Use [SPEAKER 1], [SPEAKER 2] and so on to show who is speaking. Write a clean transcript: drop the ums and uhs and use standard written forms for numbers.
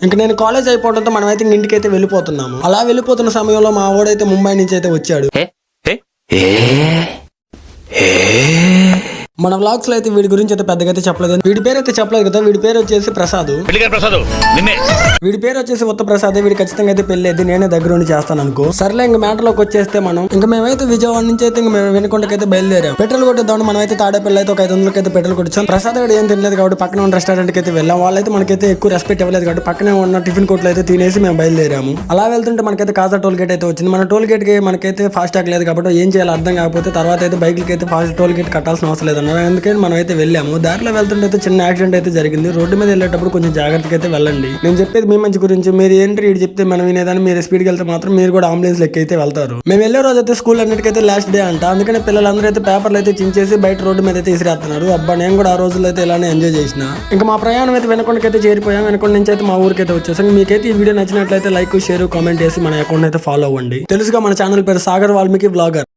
[SPEAKER 1] ఇంక నేను కాలేజ్ అయిపోవడంతో మనం అయితే ఇంటికి అయితే వెళ్ళిపోతున్నాము. అలా వెళ్ళిపోతున్న సమయంలో మా వాడైతే ముంబై నుంచి అయితే వచ్చాడు. మన వ్లాగ్స్ లో అయితే వీడి గురించి అయితే పెద్దగా అయితే చెప్పలేదు. వీడి పేరు అయితే చెప్పలేదు కదా. వీడి పేరు వచ్చేసి ప్రసాద్. వీడి పేరు వచ్చేసి ఉత్త ప్రసాద్. వీడి ఖచ్చితంగా అయితే పెళ్ళేది నేనే దగ్గర ఉండి చేస్తాను అనుకో. సర్లే ఇంక మ్యాటర్ లోకి వచ్చేస్తే మనం ఇంకా మేమైతే విజయవాడ నుంచి అయితే ఇంక మేము వెనుకొండకైతే బయలుదేరాం. పెట్రోల్ కొట్టేద్దాం. మనం అయితే తాడేపల్లి అయితే ఒక 500 అయితే పెట్రోల్ కొట్టించాం. ప్రసాద్ కూడా ఏం తినలేదు కాబట్టి పక్కన ఉన్న రెస్టారెంట్ కి అయితే వెళ్ళాం. వాళ్ళైతే మనకైతే ఎక్కువ రెస్పెక్ట్ ఇవ్వలేదు కాబట్టి పక్కనే ఉన్న టిఫిన్ కోట్లు అయితే తినేసి మేము బయలుదేరాము. అలా వెళ్తుంటే మనకైతే కాజా టోల్ గేట్ అయితే వచ్చింది. మన టోల్ గేట్ కి మనకైతే ఫాస్ట్ ట్యాగ్ లేదు కాబట్టి ఏం చేయాలో అర్థం కాకపోతే తర్వాత అయితే బైక్లకి అయితే ఫాస్ట్ టోల్ గేట్ కట్టాల్సిన అవసరం లేదు. అందుకని మనం అయితే వెళ్ళాము. దారిలో వెళ్తుంటే చిన్న యాక్సిడెంట్ అయితే జరిగింది. రోడ్డు మీద వెళ్ళేటప్పుడు కొంచెం జాగ్రత్తగా అయితే వెళ్ళండి. నేను చెప్పేది మీ మంచి గురించి. మీరు ఏంటి ఇటు చెప్తే మనం వినేదాన్ని మీరు స్పీడ్కి వెళ్తే మాత్రం మీరు కూడా అంబులెన్స్ లెక్క అయితే వెళ్తారు. మేము వెళ్ళే రోజు అయితే స్కూల్ అన్నిటికైతే లాస్ట్ డే అంట. అందుకని పిల్లలందరూ అయితే పేపర్లు అయితే చించేసి బయట రోడ్డు మీద అయితే విసిరేస్తున్నారు. అబ్బా నేను కూడా ఆ రోజుల్లో అయితే ఇలానే ఎంజాయ్ చేసిన. ఇంకా మా ప్రయాణం అయితే వెనకొండకైతే చేరిపోయాం. వెనకొండ నుంచి అయితే మా ఊరికి అయితే వచ్చేసాం. మీకైతే ఈ వీడియో నచ్చినట్లయితే లైక్ షేర్ కామెంట్ చేసి మన అకౌంట్ అయితే ఫాలో అవ్వండి. తెలుసుగా మన ఛానల్ పేరు సాగర్ వాల్మీకి బ్లాగర్.